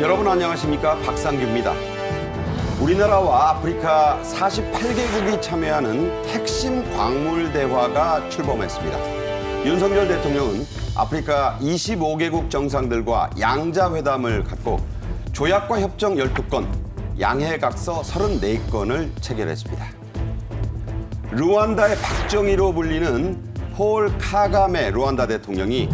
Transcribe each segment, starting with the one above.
여러분 안녕하십니까? 박상규입니다. 우리나라와 아프리카 48개국이 참여하는 핵심 광물 대화가 출범했습니다. 윤석열 대통령은 아프리카 25개국 정상들과 양자회담을 갖고 조약과 협정 12건, 양해각서 34건을 체결했습니다. 루안다의 박정희로 불리는 폴 카가메 루안다 대통령이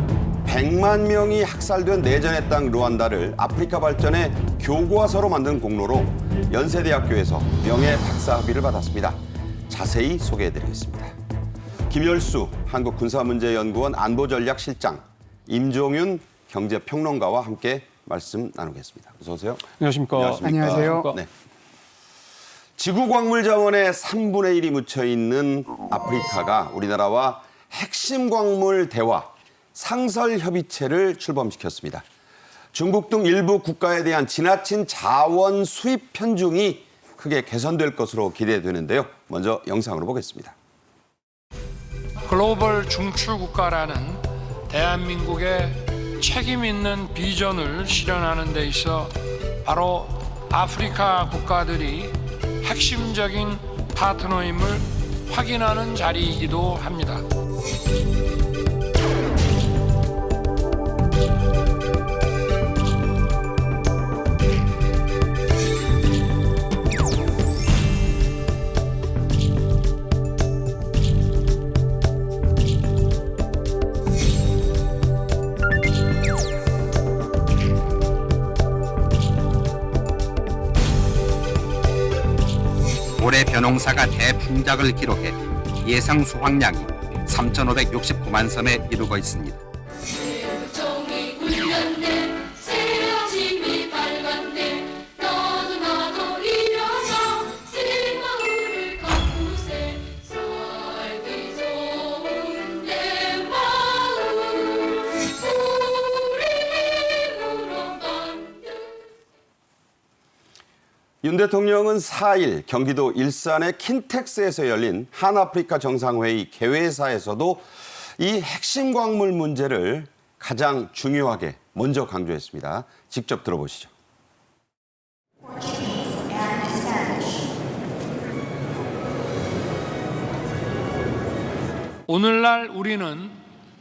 100만 명이 학살된 내전의 땅 루안다를 아프리카 발전의 교과서로 만든 공로로 연세대학교에서 명예 박사 학위를 받았습니다. 자세히 소개해드리겠습니다. 김열수 한국군사문제연구원 안보전략실장, 임종윤 경제평론가와 함께 말씀 나누겠습니다. 어서 오세요. 안녕하십니까. 안녕하세요. 네. 지구 광물 자원의 3분의 1이 묻혀 있는 아프리카가 우리나라와 핵심 광물 대화 상설 협의체를 출범시켰습니다. 중국 등 일부 국가에 대한 지나친 자원 수입 편중이 크게 개선될 것으로 기대되는데요. 먼저 영상으로 보겠습니다. 글로벌 중추 국가라는 대한민국의 책임 있는 비전을 실현하는 데 있어 바로 아프리카 국가들이 핵심적인 파트너임을 확인하는 자리이기도 합니다. 올해 벼농사가 대풍작을 기록해 예상 수확량이 3,569만 섬에 이르고 있습니다. 종이 굴렸네 새 아침이 밝았네 너도 나도 일어나 새 마을을 가꾸세 살기 좋은 내 마을 우리 힘으로 만든 윤 대통령은 4일 경기도 일산의 킨텍스에서 열린 한아프리카 정상회의 개회사에서도 이 핵심 광물 문제를 가장 중요하게 먼저 강조했습니다. 직접 들어보시죠. 오늘날 우리는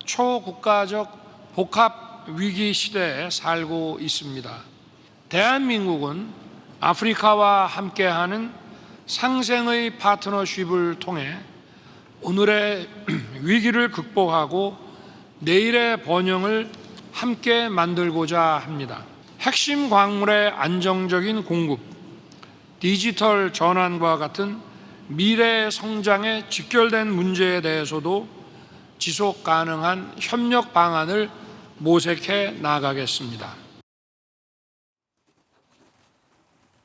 초국가적 복합 위기 시대에 살고 있습니다. 대한민국은 아프리카와 함께하는 상생의 파트너십을 통해 오늘의 위기를 극복하고 내일의 번영을 함께 만들고자 합니다. 핵심 광물의 안정적인 공급, 디지털 전환과 같은 미래 성장에 직결된 문제에 대해서도 지속 가능한 협력 방안을 모색해 나가겠습니다.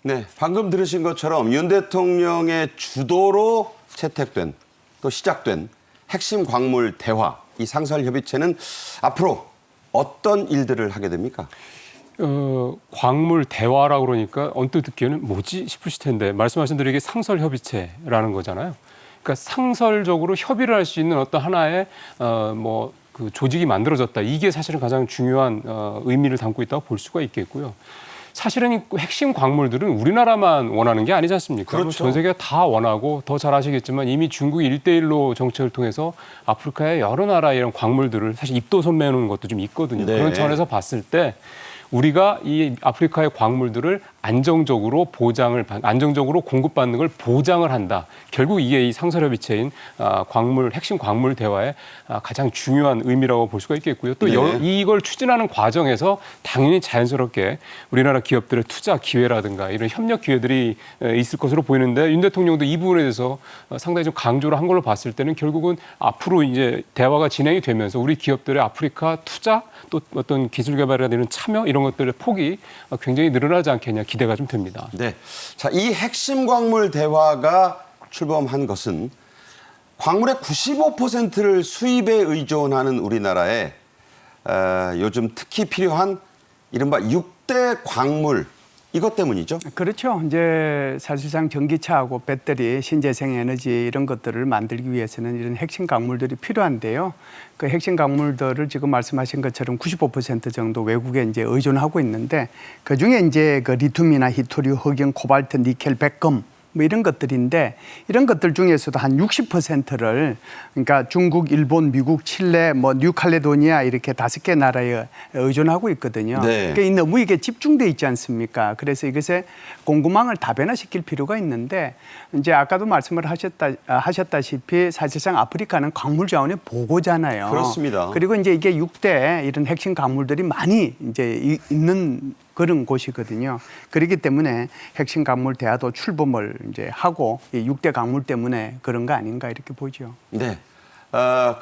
네, 방금 들으신 것처럼 윤 대통령의 주도로 채택된 또 시작된 핵심 광물 대화, 이 상설 협의체는 앞으로 어떤 일들을 하게 됩니까? 광물 대화라고 그러니까 언뜻 듣기에는 뭐지 싶으실 텐데 말씀하신 대로 이게 상설 협의체라는 거잖아요. 그러니까 상설적으로 협의를 할 수 있는 어떤 하나의 그 조직이 만들어졌다. 이게 사실은 가장 중요한 의미를 담고 있다고 볼 수가 있겠고요. 사실은 이 핵심 광물들은 우리나라만 원하는 게 아니지 않습니까? 그렇죠. 전 세계가 다 원하고 더 잘 아시겠지만 이미 중국이 1대1로 정책을 통해서 아프리카의 여러 나라의 이런 광물들을 사실 입도선 매는 것도 좀 있거든요. 네. 그런 차원에서 봤을 때 우리가 이 아프리카의 광물들을 안정적으로 공급받는 걸 보장을 한다. 결국 이게 이 상설협의체인 핵심 광물 대화의 가장 중요한 의미라고 볼 수가 있겠고요. 또 이걸 추진하는 과정에서 당연히 자연스럽게 우리나라 기업들의 투자 기회라든가 이런 협력 기회들이 있을 것으로 보이는데 윤 대통령도 이 부분에 대해서 상당히 좀 강조를 한 걸로 봤을 때는 결국은 앞으로 이제 대화가 진행이 되면서 우리 기업들의 아프리카 투자 또 어떤 기술 개발에 대한 참여 이런 것들의 폭이 굉장히 늘어나지 않겠냐 기대가 좀 됩니다. 네. 자, 이 핵심 광물 대화가 출범한 것은 광물의 95%를 수입에 의존하는 우리나라에 요즘 특히 필요한 이른바 6대 광물 이것 때문이죠? 그렇죠. 이제 사실상 전기차하고 배터리, 신재생 에너지 이런 것들을 만들기 위해서는 이런 핵심 광물들이 필요한데요. 그 핵심 광물들을 지금 말씀하신 것처럼 95% 정도 외국에 이제 의존하고 있는데 그 중에 이제 그 리튬이나 히토류, 흑연, 코발트, 니켈, 백금 뭐 이런 것들인데 이런 것들 중에서도 한 60%를 그러니까 중국, 일본, 미국, 칠레, 뭐 뉴칼레도니아 이렇게 5개 나라에 의존하고 있거든요. 네. 그러니까 너무 이게 집중돼 있지 않습니까? 그래서 이것에 공급망을 다변화시킬 필요가 있는데 이제 아까도 말씀을 하셨다시피 사실상 아프리카는 광물 자원의 보고잖아요. 그렇습니다. 그리고 이제 이게 6대 이런 핵심 광물들이 많이 이제 있는 그런 곳이거든요. 그렇기 때문에 핵심 광물 대화도 출범을 이제 하고 이 6대 광물 때문에 그런 거 아닌가 이렇게 보죠. 네.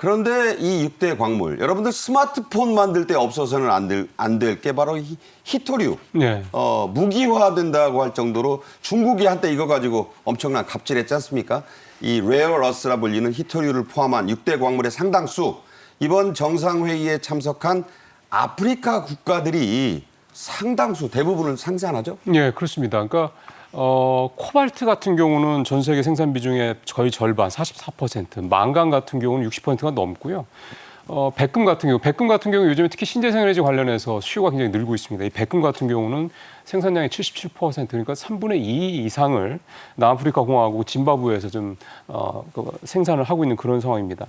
그런데 이 6대 광물, 여러분들 스마트폰 만들 때 없어서는 안 될 게 바로 히토류. 네. 무기화된다고 할 정도로 중국이 한때 이거 가지고 엄청난 갑질했지 않습니까? 이 레어어스라 불리는 히토류를 포함한 6대 광물의 상당수, 이번 정상회의에 참석한 아프리카 국가들이 상당수, 대부분을 생산하죠? 네, 그렇습니다. 그러니까 코발트 같은 경우는 전 세계 생산 비중의 거의 절반, 44%, 망간 같은 경우는 60%가 넘고요. 백금 같은 경우 요즘에 특히 신재생 에너지 관련해서 수요가 굉장히 늘고 있습니다. 이 백금 같은 경우는 생산량의 77%, 그러니까 3분의 2 이상을 남아프리카 공화국 짐바브웨에서 좀 생산을 하고 있는 그런 상황입니다.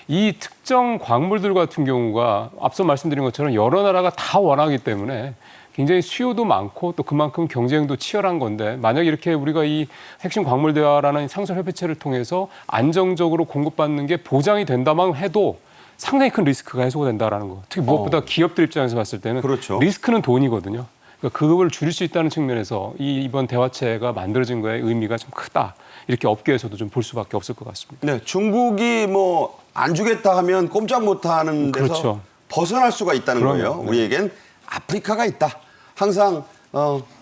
이 특정 광물들 같은 경우가 앞서 말씀드린 것처럼 여러 나라가 다 원하기 때문에 굉장히 수요도 많고 또 그만큼 경쟁도 치열한 건데 만약 이렇게 우리가 이 핵심 광물 대화라는 상설협의체를 통해서 안정적으로 공급받는 게 보장이 된다만 해도 상당히 큰 리스크가 해소가 된다라는 거. 특히 무엇보다 기업들 입장에서 봤을 때는 그렇죠. 리스크는 돈이거든요. 그러니까 그걸 줄일 수 있다는 측면에서 이번 대화체가 만들어진 거에 의미가 좀 크다. 이렇게 업계에서도 좀 볼 수밖에 없을 것 같습니다. 네, 중국이 뭐 안 주겠다 하면 꼼짝 못하는 데서 그렇죠. 벗어날 수가 있다는 그럼요. 거예요. 네. 우리에겐 아프리카가 있다. 항상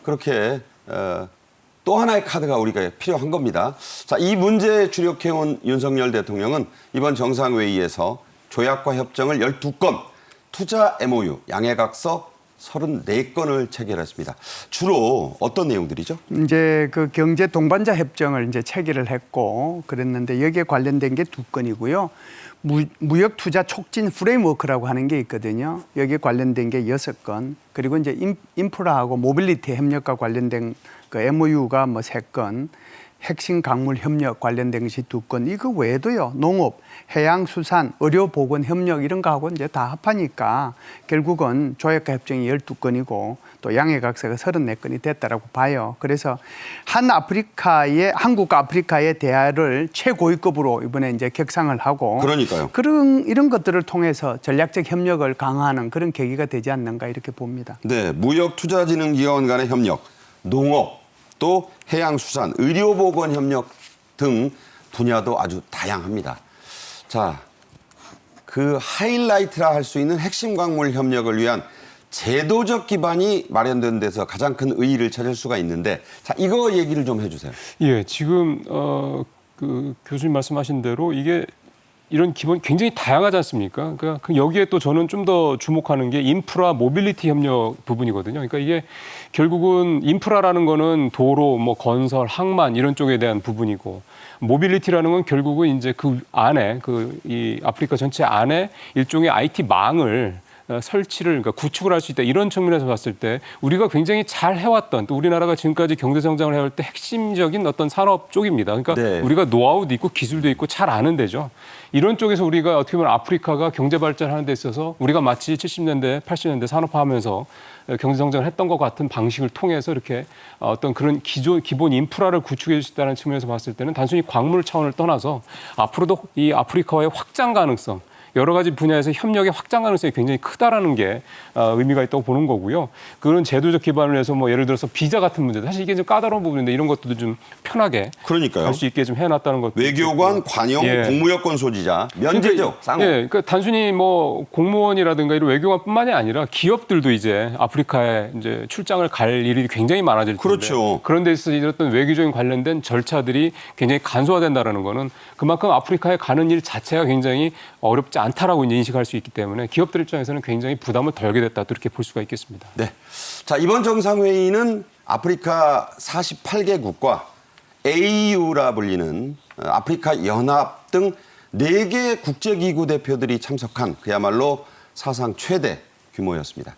그렇게 또 하나의 카드가 우리가 필요한 겁니다. 자, 이 문제에 주력해온 윤석열 대통령은 이번 정상회의에서 조약과 협정을 12건, 투자 MOU, 양해각서 34건을 체결했습니다. 주로 어떤 내용들이죠? 이제 그 경제 동반자 협정을 이제 체결을 했고 그랬는데 여기에 관련된 게 2건이고요. 무역 투자 촉진 프레임워크라고 하는 게 있거든요. 여기에 관련된 게 6건. 그리고 이제 인프라하고 모빌리티 협력과 관련된 그 MOU가 뭐 3건. 핵심 광물 협력 관련된 것이 2건. 이거 외에도요. 농업, 해양 수산, 의료 보건 협력 이런 거하고 이제 다 합하니까 결국은 조약과 협정이 12건이고 또 양해각서가 34건이 됐다라고 봐요. 그래서 한국과 아프리카의 대화를 최고위급으로 이번에 이제 격상을 하고 그러니까요. 이런 것들을 통해서 전략적 협력을 강화하는 그런 계기가 되지 않는가 이렇게 봅니다. 네, 무역투자진흥기관 간의 협력, 농업, 또 해양수산, 의료보건 협력 등 분야도 아주 다양합니다. 자, 그 하이라이트라 할 수 있는 핵심 광물 협력을 위한 제도적 기반이 마련된 데서 가장 큰 의의를 찾을 수가 있는데, 자, 이거 얘기를 좀 해주세요. 예, 지금 그 교수님 말씀하신 대로 이게 이런 기본 굉장히 다양하지 않습니까? 그러니까 여기에 또 저는 좀 더 주목하는 게 인프라 모빌리티 협력 부분이거든요. 그러니까 이게 결국은 인프라라는 거는 도로, 뭐 건설, 항만 이런 쪽에 대한 부분이고 모빌리티라는 건 결국은 이제 그 안에 이 아프리카 전체 안에 일종의 IT망을 설치를 그러니까 구축을 할 수 있다 이런 측면에서 봤을 때 우리가 굉장히 잘 해왔던 또 우리나라가 지금까지 경제 성장을 해올 때 핵심적인 어떤 산업 쪽입니다. 그러니까 네. 우리가 노하우도 있고 기술도 있고 잘 아는 데죠. 이런 쪽에서 우리가 어떻게 보면 아프리카가 경제 발전하는 데 있어서 우리가 마치 70년대, 80년대 산업화하면서 경제 성장을 했던 것 같은 방식을 통해서 이렇게 어떤 그런 기본 인프라를 구축해 줄 수 있다는 측면에서 봤을 때는 단순히 광물 차원을 떠나서 앞으로도 이 아프리카와의 확장 가능성 여러 가지 분야에서 협력의 확장 가능성이 굉장히 크다라는 게 의미가 있다고 보는 거고요. 그런 제도적 기반을 해서 뭐 예를 들어서 비자 같은 문제, 사실 이게 좀 까다로운 부분인데 이런 것들도 좀 편하게 그러니까요. 할 수 있게 좀 해놨다는 것도 외교관, 있고. 관영, 예. 공무여권 소지자 면제죠. 쌍호. 예, 그러니까 단순히 뭐 공무원이라든가 이런 외교관뿐만이 아니라 기업들도 이제 아프리카에 이제 출장을 갈 일이 굉장히 많아질 텐데 그렇죠. 그런 데 있어서 이런 외교적인 관련된 절차들이 굉장히 간소화된다라는 거는 그만큼 아프리카에 가는 일 자체가 굉장히 어렵지 않다라고 이제 인식할 수 있기 때문에 기업들 입장에서는 굉장히 부담을 덜게 됐다 또 이렇게 볼 수가 있겠습니다. 네. 자, 이번 정상회의는 아프리카 48개국과 AU라 불리는 아프리카 연합 등 4개 국제기구 대표들이 참석한 그야말로 사상 최대 규모였습니다.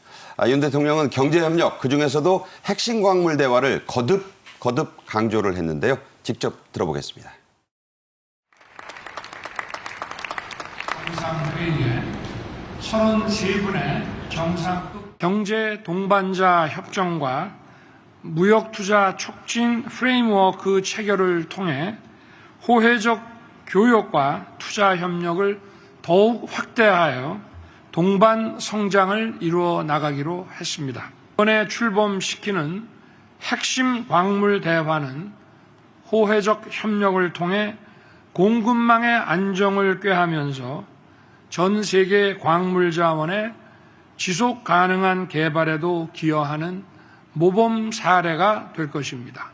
윤 대통령은 경제협력, 그중에서도 핵심 광물 대화를 거듭 강조를 했는데요. 직접 들어보겠습니다. 정상회의에 33분의 정상급 경제 동반자 협정과 무역투자 촉진 프레임워크 체결을 통해 호혜적 교역과 투자 협력을 더욱 확대하여 동반 성장을 이루어 나가기로 했습니다. 이번에 출범시키는 핵심 광물 대화는 호혜적 협력을 통해 공급망의 안정을 꾀하면서 전 세계 광물 자원의 지속 가능한 개발에도 기여하는 모범 사례가 될 것입니다.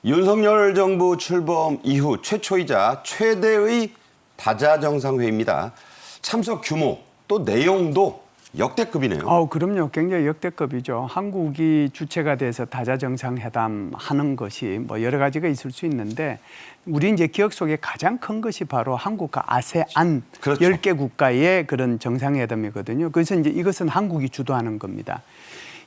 윤석열 정부 출범 이후 최초이자 최대의 다자 정상회의입니다. 참석 규모 또 내용도 역대급이네요. 그럼요. 굉장히 역대급이죠. 한국이 주체가 돼서 다자 정상회담 하는 것이 뭐 여러 가지가 있을 수 있는데 우리 이제 기억 속에 가장 큰 것이 바로 한국과 아세안 그렇죠. 10개 국가의 그런 정상회담이거든요. 그래서 이제 이것은 한국이 주도하는 겁니다.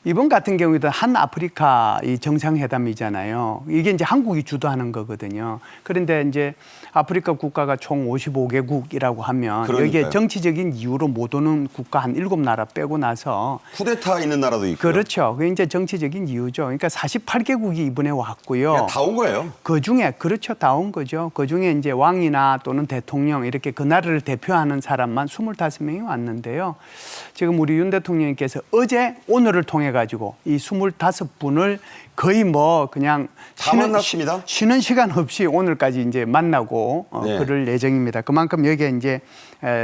이번 같은 경우에도 한 아프리카 이 정상회담이잖아요. 이게 이제 한국이 주도하는 거거든요. 그런데 이제 아프리카 국가가 총 55개국이라고 하면 그러니까요. 여기에 정치적인 이유로 못 오는 국가 한 7나라 빼고 나서 쿠데타 있는 나라도 있고요. 그렇죠. 그게 이제 정치적인 이유죠. 그러니까 48개국이 이번에 왔고요. 다 온 거예요. 그 중에 그렇죠. 다 온 거죠. 그 중에 이제 왕이나 또는 대통령 이렇게 그 나라를 대표하는 사람만 25명이 왔는데요. 지금 우리 윤 대통령께서 어제 오늘을 통해 가지고 이 25분을 거의 뭐 그냥 다 만났습니다. 쉬는 시간 없이 오늘까지 이제 만나고 네. 그럴 예정입니다. 그만큼 여기에 이제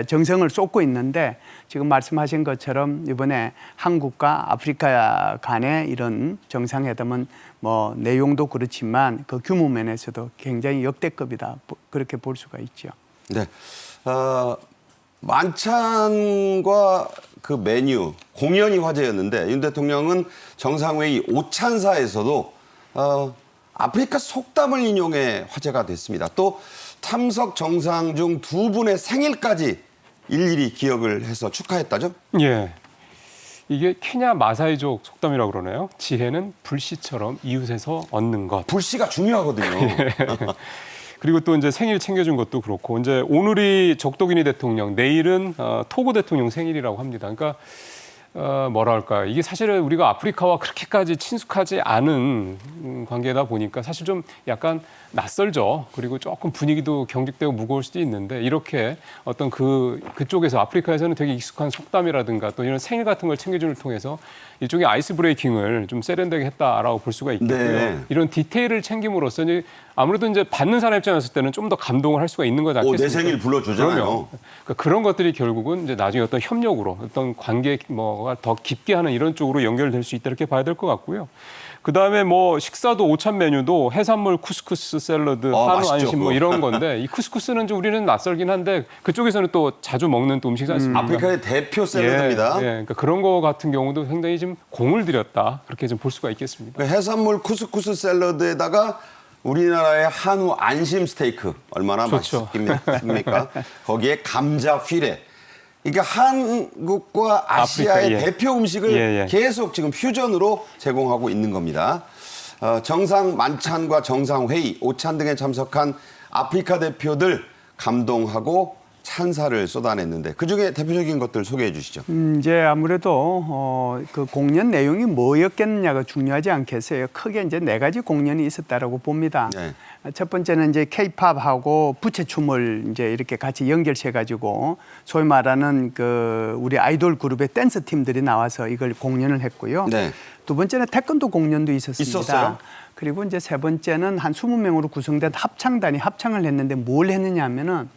정성을 쏟고 있는데 지금 말씀하신 것처럼 이번에 한국과 아프리카 간의 이런 정상회담은 뭐 내용도 그렇지만 그 규모 면에서도 굉장히 역대급이다. 그렇게 볼 수가 있죠. 네. 만찬과 그 메뉴, 공연이 화제였는데 윤 대통령은 정상회의 오찬사에서도 아프리카 속담을 인용해 화제가 됐습니다. 또 참석 정상 중 2분의 생일까지 일일이 기억을 해서 축하했다죠? 예. 이게 케냐 마사이족 속담이라고 그러네요. 지혜는 불씨처럼 이웃에서 얻는 것. 불씨가 중요하거든요. 그리고 또 이제 생일 챙겨준 것도 그렇고 이제 오늘이 적도기니 대통령, 내일은 토고 대통령 생일이라고 합니다. 그러니까 뭐랄까 이게 사실은 우리가 아프리카와 그렇게까지 친숙하지 않은 관계다 보니까 사실 좀 약간 낯설죠. 그리고 조금 분위기도 경직되고 무거울 수도 있는데 이렇게 어떤 그쪽에서 아프리카에서는 되게 익숙한 속담이라든가 또 이런 생일 같은 걸 챙겨주는 통해서 일종의 아이스 브레이킹을 좀 세련되게 했다라고 볼 수가 있겠고요. 네. 이런 디테일을 챙김으로써 이제 아무래도 이제 받는 사람 입장에서 때는 좀 더 감동을 할 수가 있는 거지 않겠습니까? 내 생일 불러주잖아요. 그럼요. 그러니까 그런 것들이 결국은 이제 나중에 어떤 협력으로 어떤 관계 뭐가 더 깊게 하는 이런 쪽으로 연결될 수 있다 이렇게 봐야 될 것 같고요. 그다음에 뭐 식사도 오찬 메뉴도 해산물 쿠스쿠스 샐러드, 한우 맛있죠, 안심 뭐 그거. 이런 건데 이 쿠스쿠스는 좀 우리는 낯설긴 한데 그쪽에서는 또 자주 먹는 또 음식이지 않습니까? 아프리카의 대표 샐러드입니다. 예, 그러니까 그런 거 같은 경우도 굉장히 좀 공을 들였다 그렇게 좀 볼 수가 있겠습니다. 그 해산물 쿠스쿠스 샐러드에다가 우리나라의 한우 안심 스테이크 얼마나 좋죠. 맛있습니까? 거기에 감자 휘레. 그러니까 한국과 아시아의 아프리카, 예. 대표 음식을 예. 계속 지금 퓨전으로 제공하고 있는 겁니다. 정상 만찬과 정상 회의, 오찬 등에 참석한 아프리카 대표들 감동하고 찬사를 쏟아냈는데 그중에 대표적인 것들 소개해 주시죠. 이제 아무래도 그 공연 내용이 뭐였겠느냐가 중요하지 않겠어요. 크게 이제 네 가지 공연이 있었다라고 봅니다. 네. 첫 번째는 이제 K-팝하고 부채춤을 이제 이렇게 같이 연결해 가지고 소위 말하는 그 우리 아이돌 그룹의 댄스 팀들이 나와서 이걸 공연을 했고요. 네. 두 번째는 태권도 공연도 있었습니다. 있었어요? 그리고 이제 세 번째는 한 20명으로 구성된 합창단이 합창을 했는데 뭘 했느냐 하면은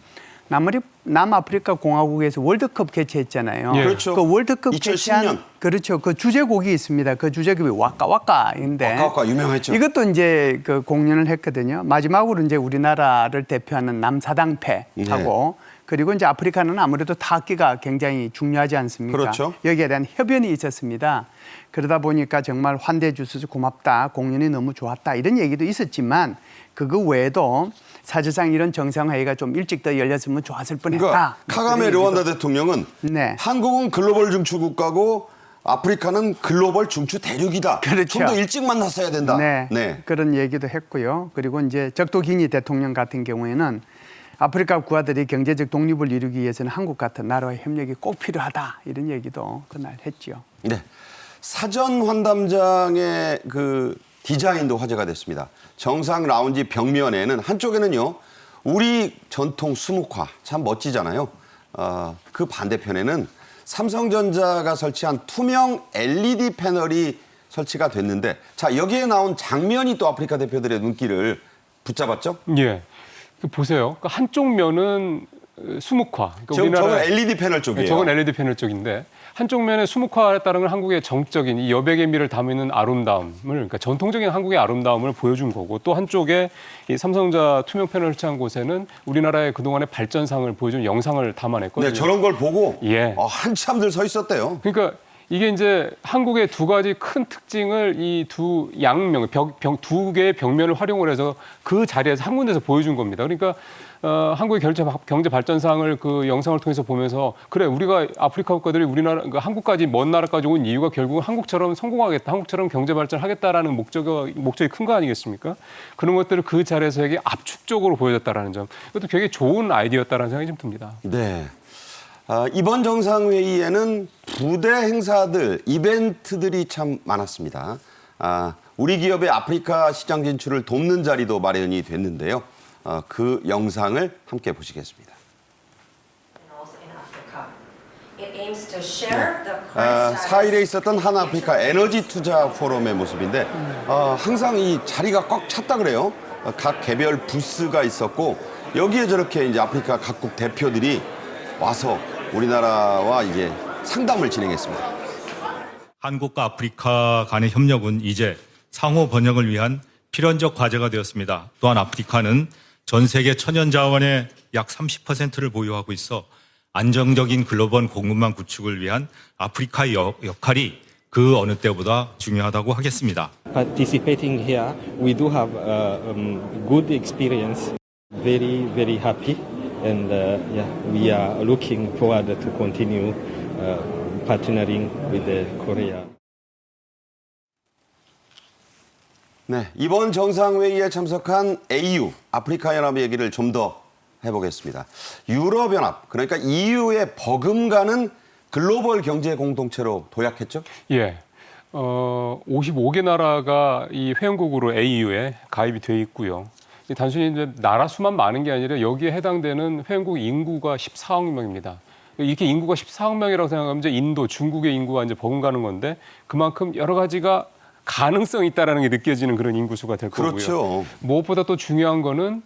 남아프리카 공화국에서 월드컵 개최했잖아요. 예. 그렇죠. 그 월드컵 2010년. 개최한 그렇죠. 그 주제곡이 있습니다. 그 주제곡이 와까와까인데 와까와까 유명했죠. 이것도 이제 그 공연을 했거든요. 마지막으로 이제 우리나라를 대표하는 남사당패하고 그리고 이제 아프리카는 아무래도 타악기가 굉장히 중요하지 않습니까? 그렇죠. 여기에 대한 협연이 있었습니다. 그러다 보니까 정말 환대해 주셔서 고맙다. 공연이 너무 좋았다. 이런 얘기도 있었지만 그거 외에도 사실상 이런 정상회의가 좀 일찍 더 열렸으면 좋았을 뻔했다. 그러니까 카가메 그런 르완다 얘기도. 대통령은 네. 한국은 글로벌 중추 국가고 아프리카는 글로벌 중추 대륙이다. 그렇죠. 좀 더 일찍 만났어야 된다. 네. 그런 얘기도 했고요. 그리고 이제 적도기니 대통령 같은 경우에는 아프리카 국가들이 경제적 독립을 이루기 위해서는 한국 같은 나라와의 협력이 꼭 필요하다. 이런 얘기도 그날 했죠. 네. 사전 환담장의 그 디자인도 화제가 됐습니다. 정상 라운지 벽면에는 한쪽에는요, 우리 전통 수묵화 참 멋지잖아요. 그 반대편에는 삼성전자가 설치한 투명 LED 패널이 설치가 됐는데, 자 여기에 나온 장면이 또 아프리카 대표들의 눈길을 붙잡았죠. 예. 보세요. 그러니까 한쪽 면은 수묵화. 그러니까 저건 LED 패널 쪽이에요. 저건 LED 패널 쪽인데 한쪽 면에 수묵화에 따른 건 한국의 정적인 이 여백의 미를 담는 아름다움을, 그러니까 전통적인 한국의 아름다움을 보여준 거고, 또 한쪽에 이 삼성전자 투명 패널을 설치한 곳에는 우리나라의 그동안의 발전상을 보여준 영상을 담아냈거든요. 네, 저런 걸 보고 예. 한참들 서 있었대요. 그러니까 이게 이제 한국의 두 가지 큰 특징을 이 두 양면, 두 개의 벽면을 활용을 해서 그 자리에서 한 군데서 보여준 겁니다. 그러니까 한국의 경제 발전상을 그 영상을 통해서 보면서 그래 우리가 아프리카 국가들이 우리나라 그러니까 한국까지 먼 나라까지 온 이유가 결국은 한국처럼 성공하겠다, 한국처럼 경제 발전하겠다라는 목적이 큰 거 아니겠습니까? 그런 것들을 그 자리에서에게 압축적으로 보여줬다라는 점, 이것도 굉장히 좋은 아이디어였다라는 생각이 좀 듭니다. 네. 이번 정상회의에는 부대 행사들, 이벤트들이 참 많았습니다. 우리 기업의 아프리카 시장 진출을 돕는 자리도 마련이 됐는데요. 그 영상을 함께 보시겠습니다. 네. 4일에 있었던 한아프리카 에너지 투자 포럼의 모습인데 항상 이 자리가 꽉 찼다 그래요. 각 개별 부스가 있었고 여기에 저렇게 이제 아프리카 각국 대표들이 와서 우리나라와 이제 상담을 진행했습니다. 한국과 아프리카 간의 협력은 이제 상호 번영을 위한 필연적 과제가 되었습니다. 또한 아프리카는 전 세계 천연 자원의 약 30%를 보유하고 있어 안정적인 글로벌 공급망 구축을 위한 아프리카의 역할이 그 어느 때보다 중요하다고 하겠습니다. Participating here, we do have good experience. Very, very happy, and we are looking forward to continue partnering with Korea. 네, 이번 정상회의에 참석한 AU, 아프리카 연합 얘기를 좀 더 해보겠습니다. 유럽연합, 그러니까 EU의 버금가는 글로벌 경제 공동체로 도약했죠? 예. 55개 나라가 이 회원국으로 AU에 가입이 돼 있고요. 단순히 이제 나라 수만 많은 게 아니라 여기에 해당되는 회원국 인구가 14억 명입니다. 이렇게 인구가 14억 명이라고 생각하면 이제 인도, 중국의 인구가 이제 버금가는 건데 그만큼 여러 가지가 가능성이 있다라는 게 느껴지는 그런 인구수가 될 거고요. 그렇죠. 무엇보다 또 중요한 거는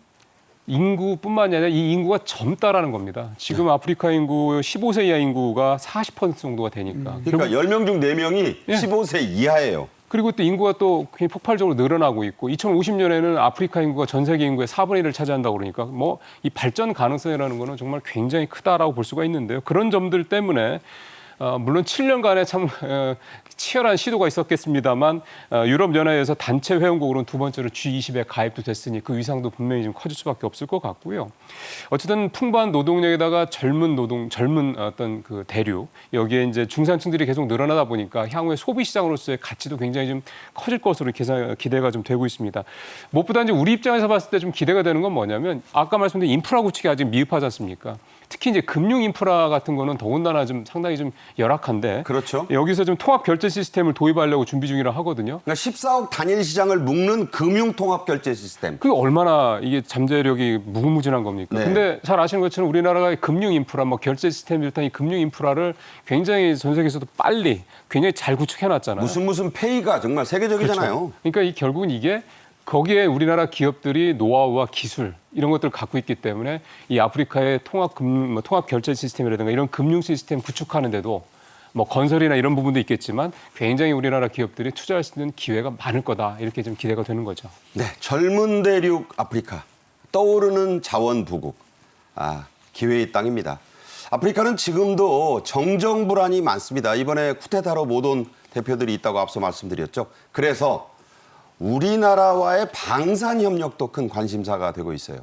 인구뿐만이 아니라 이 인구가 젊다라는 겁니다. 지금 아프리카 인구 15세 이하 인구가 40% 정도가 되니까. 그러니까 10명 중 4명이 예. 15세 이하예요. 그리고 또 인구가 또 굉장히 폭발적으로 늘어나고 있고 2050년에는 아프리카 인구가 전 세계 인구의 4분의 1을 차지한다고 그러니까 뭐 이 발전 가능성이라는 거는 정말 굉장히 크다라고 볼 수가 있는데요. 그런 점들 때문에 물론 7년간의 참 치열한 시도가 있었겠습니다만 유럽연합에서 단체 회원국으로는 두 번째로 G20에 가입도 됐으니 그 위상도 분명히 좀 커질 수밖에 없을 것 같고요. 어쨌든 풍부한 노동력에다가 젊은 어떤 그 대륙, 여기에 이제 중산층들이 계속 늘어나다 보니까 향후의 소비 시장으로서의 가치도 굉장히 좀 커질 것으로 기대가 좀 되고 있습니다. 무엇보다 이제 우리 입장에서 봤을 때 좀 기대가 되는 건 뭐냐면 아까 말씀드린 인프라 구축이 아직 미흡하지 않습니까? 특히 이제 금융 인프라 같은 거는 더군다나 좀 상당히 좀 열악한데 그렇죠. 여기서 좀 통합 결제 시스템을 도입하려고 준비 중이라 하거든요. 그러니까 14억 단일 시장을 묶는 금융 통합 결제 시스템. 그게 얼마나 이게 잠재력이 무궁무진한 겁니까? 네. 근데 잘 아시는 것처럼 우리나라가 금융 인프라, 뭐 결제 시스템 비롯한 이 금융 인프라를 굉장히 전 세계에서도 빨리 굉장히 잘 구축해놨잖아요. 무슨 페이가 정말 세계적이잖아요. 그렇죠. 그러니까 결국은 이게 거기에 우리나라 기업들이 노하우와 기술 이런 것들을 갖고 있기 때문에 이 아프리카의 통합 결제 시스템이라든가 이런 금융 시스템 구축하는데도 뭐 건설이나 이런 부분도 있겠지만 굉장히 우리나라 기업들이 투자할 수 있는 기회가 많을 거다 이렇게 좀 기대가 되는 거죠. 네, 젊은 대륙 아프리카, 떠오르는 자원 부국, 기회의 땅입니다. 아프리카는 지금도 정정 불안이 많습니다. 이번에 쿠데타로 못 온 대표들이 있다고 앞서 말씀드렸죠. 그래서 우리나라와의 방산 협력도 큰 관심사가 되고 있어요.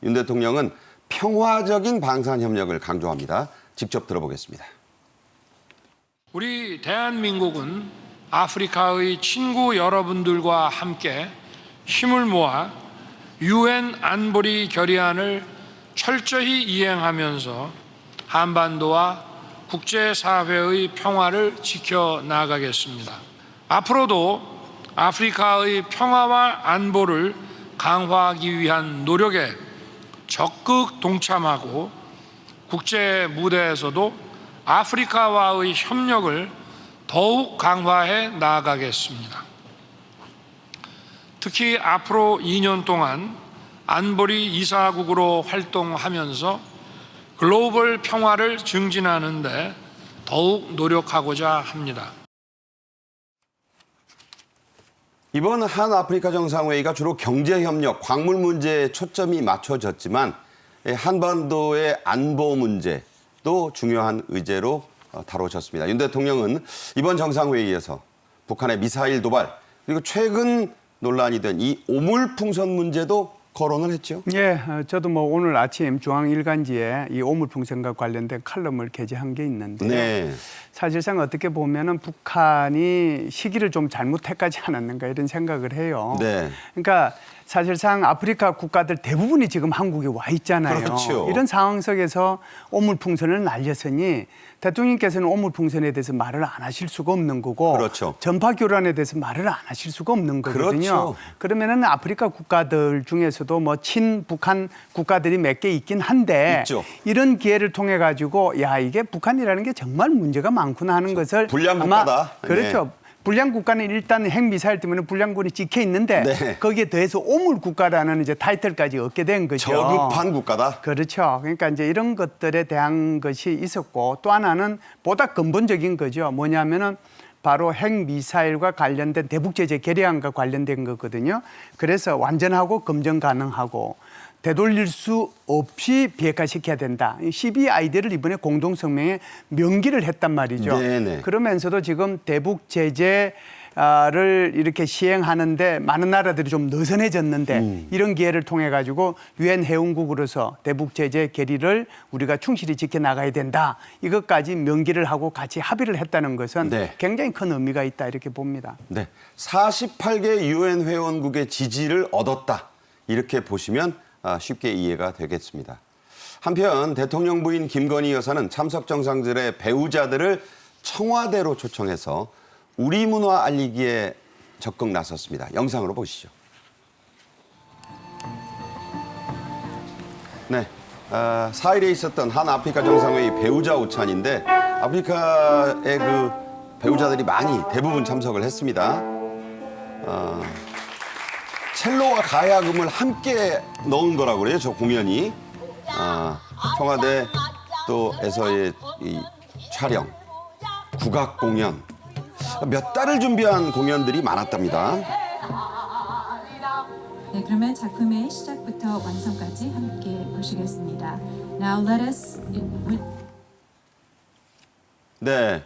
윤 대통령은 평화적인 방산 협력을 강조합니다. 직접 들어보겠습니다. 우리 대한민국은 아프리카의 친구 여러분들과 함께 힘을 모아 UN 안보리 결의안을 철저히 이행하면서 한반도와 국제사회의 평화를 지켜나가겠습니다. 앞으로도 아프리카의 평화와 안보를 강화하기 위한 노력에 적극 동참하고 국제 무대에서도 아프리카와의 협력을 더욱 강화해 나아가겠습니다. 특히 앞으로 2년 동안 안보리 이사국으로 활동하면서 글로벌 평화를 증진하는 데 더욱 노력하고자 합니다. 이번 한 아프리카 정상회의가 주로 경제협력, 광물 문제에 초점이 맞춰졌지만 한반도의 안보 문제도 중요한 의제로 다뤄졌습니다. 윤 대통령은 이번 정상회의에서 북한의 미사일 도발 그리고 최근 논란이 된 이 오물풍선 문제도 거론을 했죠. 예, 저도 뭐 오늘 아침 중앙일간지에 이 오물풍선과 관련된 칼럼을 게재한 게 있는데요. 네. 사실상 어떻게 보면은 북한이 시기를 좀 잘못해까지 않았는가 이런 생각을 해요. 네. 그러니까 사실상 아프리카 국가들 대부분이 지금 한국에 와 있잖아요. 그렇죠. 이런 상황 속에서 오물풍선을 날렸으니 대통령께서는 오물풍선에 대해서 말을 안 하실 수가 없는 거고 그렇죠. 전파 교란에 대해서 말을 안 하실 수가 없는 거거든요. 그렇죠. 그러면은 아프리카 국가들 중에서도 뭐 친북한 국가들이 몇 개 있긴 한데 있죠. 이런 기회를 통해 가지고 야 이게 북한이라는 게 정말 문제가 많구나 하는 것을 불량 아마 국가다. 그렇죠. 네. 불량 국가는 일단 핵미사일 때문에 불량군이 찍혀 있는데 네. 거기에 더해서 오물 국가라는 이제 타이틀까지 얻게 된 거죠. 저급한 국가다. 그렇죠. 그러니까 이제 이런 것들에 대한 것이 있었고 또 하나는 보다 근본적인 거죠. 뭐냐면은 바로 핵미사일과 관련된 대북제재 결의안과 관련된 거거든요. 그래서 완전하고 검증 가능하고 되돌릴 수 없이 비핵화시켜야 된다. 12아이디를 이번에 공동성명에 명기를 했단 말이죠. 네네. 그러면서도 지금 대북 제재를 이렇게 시행하는데 많은 나라들이 좀 느슨해졌는데 이런 기회를 통해 가지고 유엔 회원국으로서 대북 제재 결의를 우리가 충실히 지켜나가야 된다. 이것까지 명기를 하고 같이 합의를 했다는 것은 네. 굉장히 큰 의미가 있다 이렇게 봅니다. 네. 48개 유엔 회원국의 지지를 얻었다. 이렇게 보시면 쉽게 이해가 되겠습니다. 한편 대통령 부인 김건희 여사는 참석 정상들의 배우자들을 청와대로 초청해서 우리 문화 알리기에 적극 나섰습니다. 영상으로 보시죠. 네, 4일에 있었던 한 아프리카 정상회의 배우자 오찬인데 아프리카의 그 배우자들이 대부분 참석을 했습니다. 첼로와 가야금을 함께 넣은 거라고 그래요. 저 공연이 청와대 또에서의 이 촬영, 국악 공연 몇 달을 준비한 공연들이 많았답니다. 네, 그러면 작품의 시작부터 완성까지 함께 보시겠습니다. Now let us 네,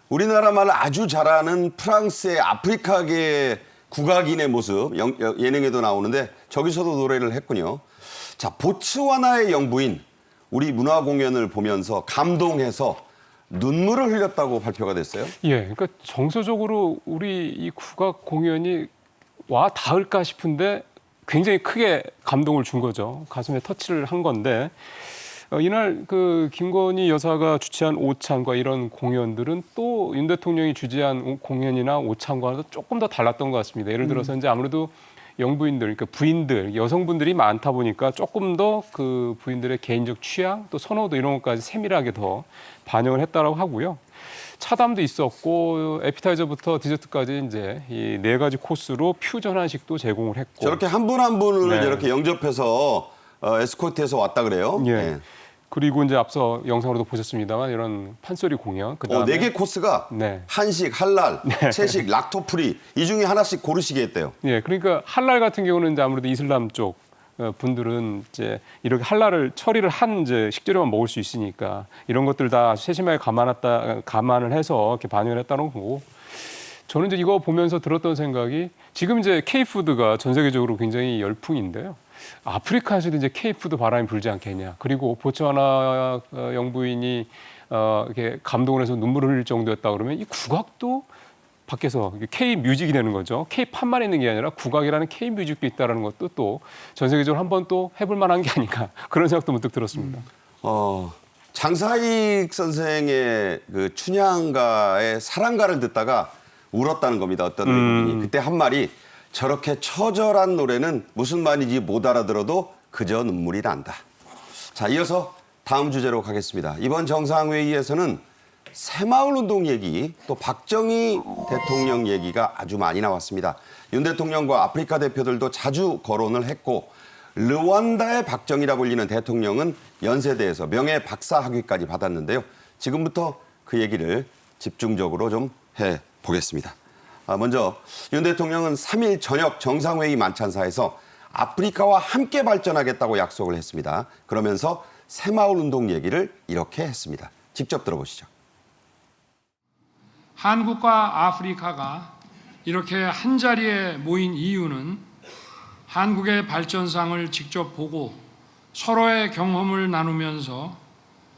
우리나라 말을 아주 잘하는 프랑스의 아프리카계 국악인의 모습 예능에도 나오는데 저기서도 노래를 했군요. 자, 보츠와나의 영부인 우리 문화 공연을 보면서 감동해서 눈물을 흘렸다고 발표가 됐어요. 예, 그러니까 정서적으로 우리 이 국악 공연이 와 닿을까 싶은데 굉장히 크게 감동을 준 거죠. 가슴에 터치를 한 건데 이날 그 김건희 여사가 주최한 오찬과 이런 공연들은 또 윤 대통령이 주재한 공연이나 오찬과는 조금 더 달랐던 것 같습니다. 예를 들어서 이제 아무래도 영부인들, 그러니까 부인들, 여성분들이 많다 보니까 조금 더 그 부인들의 개인적 취향, 또 선호도 이런 것까지 세밀하게 더 반영을 했다라고 하고요. 차담도 있었고 에피타이저부터 디저트까지 이제 이 4가지 코스로 퓨전 한식도 제공을 했고. 저렇게 한 분 한 분을 네. 이렇게 영접해서 에스코트해서 왔다 그래요. 예. 네. 그리고 이제 앞서 영상으로도 보셨습니다만 이런 판소리 공연. 그다음에 4개 코스가 네. 한식, 할랄, 채식, 락토프리 이 중에 하나씩 고르시게 했대요. 예, 그러니까 할랄 같은 경우는 이제 아무래도 이슬람 쪽 분들은 이제 이렇게 할랄을 처리를 한 이제 식재료만 먹을 수 있으니까 이런 것들 다 세심하게 감안을 해서 이렇게 반영을 했다는 거고. 저는 이제 이거 보면서 들었던 생각이 지금 이제 K푸드가 전 세계적으로 굉장히 열풍인데요. 아프리카에서도 이제 K푸드 바람이 불지 않겠냐. 그리고 보츠와나 영부인이 이렇게 감동을 해서 눈물을 흘릴 정도였다 그러면 이 국악도 밖에서 K 뮤직이 되는 거죠. K 팝만 있는 게 아니라 국악이라는 K 뮤직도 있다라는 것도 또 전 세계적으로 한번 또 해볼 만한 게 아닌가 그런 생각도 문득 들었습니다. 장사익 선생의 그 춘향가의 사랑가를 듣다가 울었다는 겁니다. 어떤 외국인이. 그때 한 말이 저렇게 처절한 노래는 무슨 말인지 못 알아들어도 그저 눈물이 난다. 자, 이어서 다음 주제로 가겠습니다. 이번 정상회의에서는 새마을운동 얘기, 또 박정희 대통령 얘기가 아주 많이 나왔습니다. 윤 대통령과 아프리카 대표들도 자주 거론을 했고 르완다의 박정희라 불리는 대통령은 연세대에서 명예 박사 학위까지 받았는데요. 지금부터 그 얘기를 집중적으로 좀 해보겠습니다. 먼저 윤 대통령은 3일 저녁 정상회의 만찬사에서 아프리카와 함께 발전하겠다고 약속을 했습니다. 그러면서 새마을운동 얘기를 이렇게 했습니다. 직접 들어보시죠. 한국과 아프리카가 이렇게 한자리에 모인 이유는 한국의 발전상을 직접 보고 서로의 경험을 나누면서